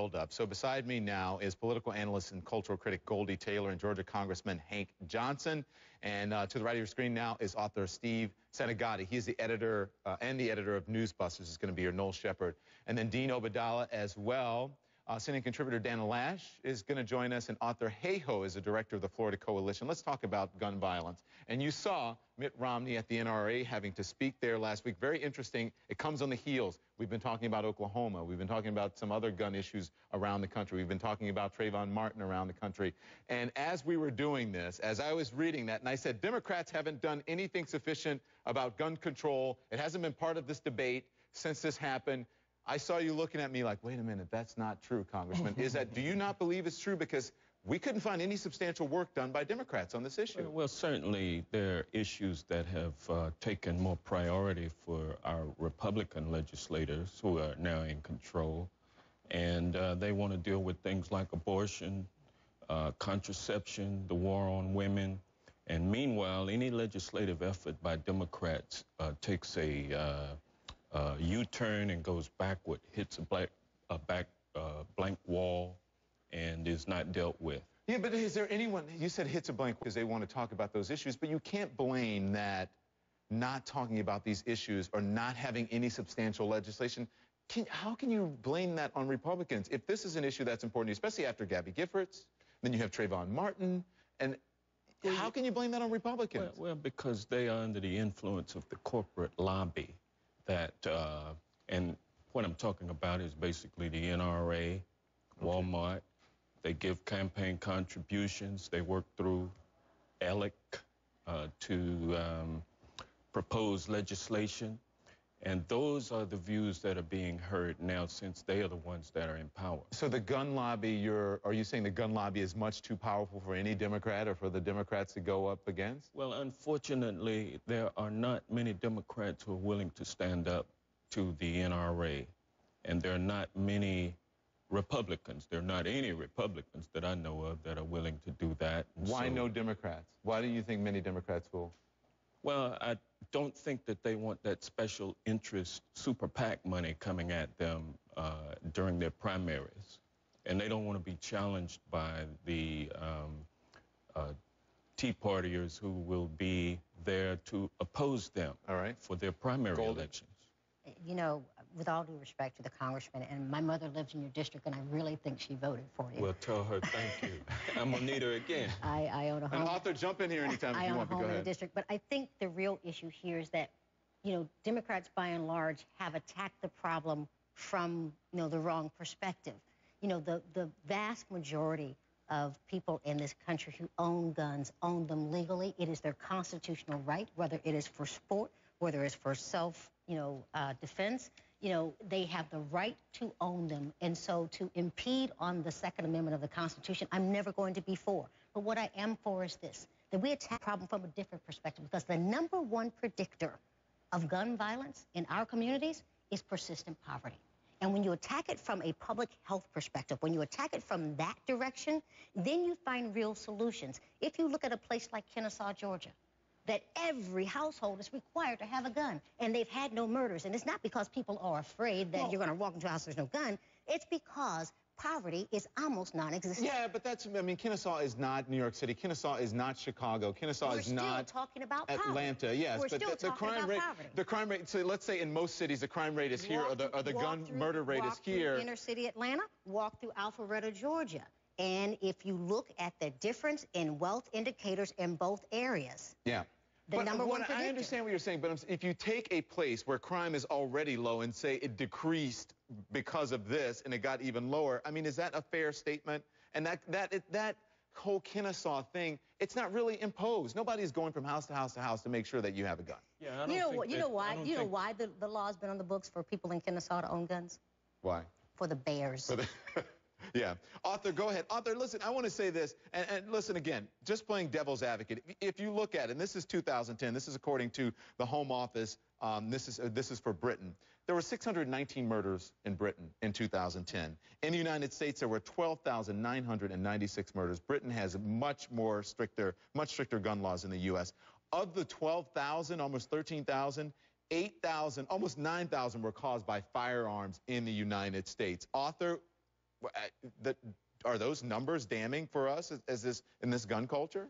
riled up. So beside me now is political analyst and cultural critic Goldie Taylor and Georgia Congressman Hank Johnson. And to the right of your screen now is author Steve Senegati. He's the editor and the editor of Newsbusters. Is going to be your Noel Shepard. And then Dean Obadala as well. Senior contributor Dana Lash is going to join us, and author Hayhoe is the director of the Florida Coalition. Let's talk about gun violence. And you saw Mitt Romney at the NRA having to speak there last week. Very interesting. It comes on the heels. We've been talking about Oklahoma. We've been talking about some other gun issues around the country. We've been talking about Trayvon Martin around the country. And as we were doing this, as I was reading that, and I said, Democrats haven't done anything sufficient about gun control. It hasn't been part of this debate since this happened. I saw you looking at me like, wait a minute, that's not true, Congressman. Do you not believe it's true? Because we couldn't find any substantial work done by Democrats on this issue. Well, certainly there are issues that have taken more priority for our Republican legislators who are now in control. And they want to deal with things like abortion, contraception, the war on women. And meanwhile, any legislative effort by Democrats takes a U-turn and goes backward, hits a blank wall, and is not dealt with. Yeah, but is there anyone, you said hits a blank because they want to talk about those issues, but you can't blame that not talking about these issues or not having any substantial legislation. How can you blame that on Republicans? If this is an issue that's important, especially after Gabby Giffords, then you have Trayvon Martin, and how can you blame that on Republicans? Well, because they are under the influence of the corporate lobby. And what I'm talking about is basically the NRA, Walmart. They give campaign contributions. They work through ALEC to propose legislation. And those are the views that are being heard now, since they are the ones that are in power. So the gun lobby, are you saying the gun lobby is much too powerful for any Democrat or for the Democrats to go up against? Well, unfortunately, there are not many Democrats who are willing to stand up to the NRA. And there are not many Republicans. There are not any Republicans that I know of that are willing to do that. Why no Democrats? Why do you think many Democrats will? Well, I don't think that they want that special interest super PAC money coming at them during their primaries. And they don't want to be challenged by the Tea Partiers who will be there to oppose them for their primary elections. You know, with all due respect to the congressman, and my mother lives in your district, and I really think she voted for you. Well, tell her thank you. I'm going to need her again. I own a home. And author, jump in here anytime if you want, I own a home in the district. But I think the real issue here is that, you know, Democrats, by and large, have attacked the problem from, you know, the wrong perspective. You know, the vast majority of people in this country who own guns own them legally. It is their constitutional right, whether it is for sport, whether it's for self, defense. You know, they have the right to own them. And so to impede on the Second Amendment of the Constitution, I'm never going to be for. But what I am for is this, that we attack the problem from a different perspective, because the number one predictor of gun violence in our communities is persistent poverty. And when you attack it from a public health perspective, when you attack it from that direction, then you find real solutions. If you look at a place like Kennesaw, Georgia, that every household is required to have a gun, and they've had no murders. And it's not because people are afraid that you're going to walk into a house, there's no gun. It's because poverty is almost non-existent. Yeah, but that's, I mean, Kennesaw is not New York City. Kennesaw is not Chicago. Kennesaw is not We're still talking about Atlanta. Poverty. Yes, We're but still the crime rate, poverty. the crime rate. So let's say in most cities the crime rate is here, or the gun murder rate is here. Walk through inner city Atlanta. Walk through Alpharetta, Georgia. And if you look at the difference in wealth indicators in both areas. Yeah. But I understand what you're saying, but if you take a place where crime is already low and say it decreased because of this and it got even lower, I mean, is that a fair statement? And that whole Kennesaw thing, it's not really imposed. Nobody's going from house to house to house to make sure that you have a gun. Yeah, you know why the law's been on the books for people in Kennesaw to own guns? Why? For the bears. Yeah. Author, go ahead. Author, listen, I want to say this, and listen again, just playing devil's advocate. If you look at it, and this is 2010, this is according to the Home Office, this is for Britain. There were 619 murders in Britain in 2010. In the United States, there were 12,996 murders. Britain has much stricter gun laws in the U.S. Of the 12,000, almost 13,000, 8,000, almost 9,000 were caused by firearms in the United States. Author, Are those numbers damning for us in this gun culture?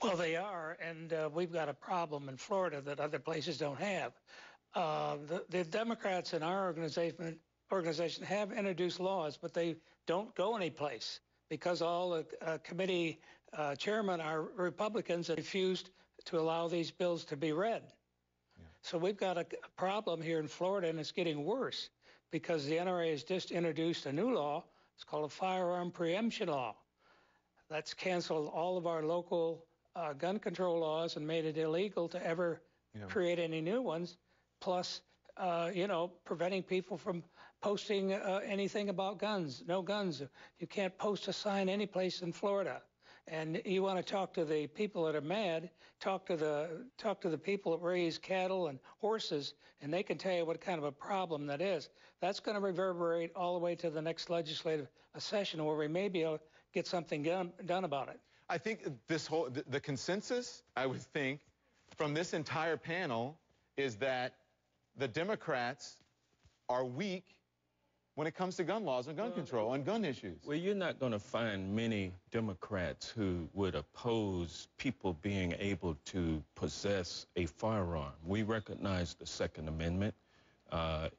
Well, they are, and we've got a problem in Florida that other places don't have. The Democrats in our organization have introduced laws, but they don't go anyplace because all the committee chairmen are Republicans and refused to allow these bills to be read. Yeah. So we've got a problem here in Florida, and it's getting worse because the NRA has just introduced a new law. It's called a firearm preemption law. That's canceled all of our local gun control laws and made it illegal to ever create any new ones, plus, preventing people from posting anything about guns. No guns. You can't post a sign any place in Florida. And you want to talk to the people that are mad, talk to the people that raise cattle and horses, and they can tell you what kind of a problem that is. That's going to reverberate all the way to the next legislative session where we may be able to get something done about it. I think the consensus, I would think, from this entire panel is that the Democrats are weak when it comes to gun laws and gun control and gun issues. Well, you're not going to find many Democrats who would oppose people being able to possess a firearm. We recognize the Second Amendment.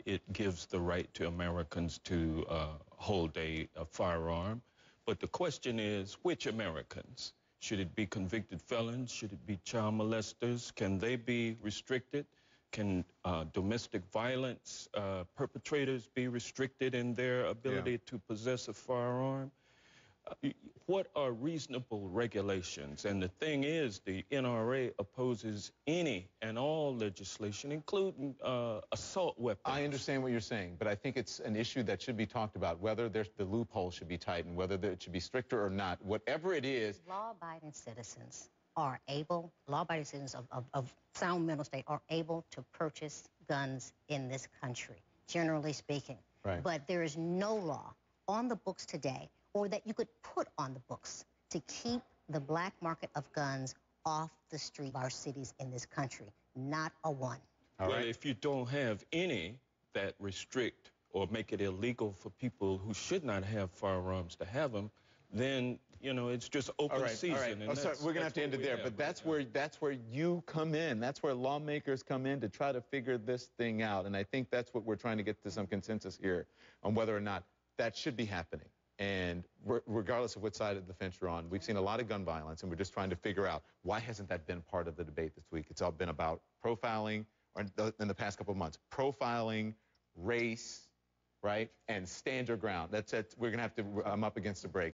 It gives the right to Americans to hold a firearm. But the question is, which Americans? Should it be convicted felons? Should it be child molesters? Can they be restricted? Can domestic violence perpetrators be restricted in their ability to possess a firearm? What are reasonable regulations? And the thing is, the NRA opposes any and all legislation, including assault weapons. I understand what you're saying, but I think it's an issue that should be talked about, whether the loophole should be tightened, whether it should be stricter or not, whatever it is. Law-abiding citizens are able, law-abiding citizens of sound mental state are able to purchase guns in this country, generally speaking. Right. But there is no law on the books today or that you could put on the books to keep the black market of guns off the street of our cities in this country. Not a one. All right. Well, if you don't have any that restrict or make it illegal for people who should not have firearms to have them, then, it's just open season. All right. And sorry, we're going to have to end it there, but that's where you come in. That's where lawmakers come in to try to figure this thing out. And I think that's what we're trying to get to some consensus here on whether or not that should be happening. And regardless of what side of the fence you're on, we've seen a lot of gun violence, and we're just trying to figure out why hasn't that been part of the debate this week. It's all been about profiling, or in the past couple of months, profiling, race, right, and stand your ground. That's it. We're going to have to, I'm up against the break.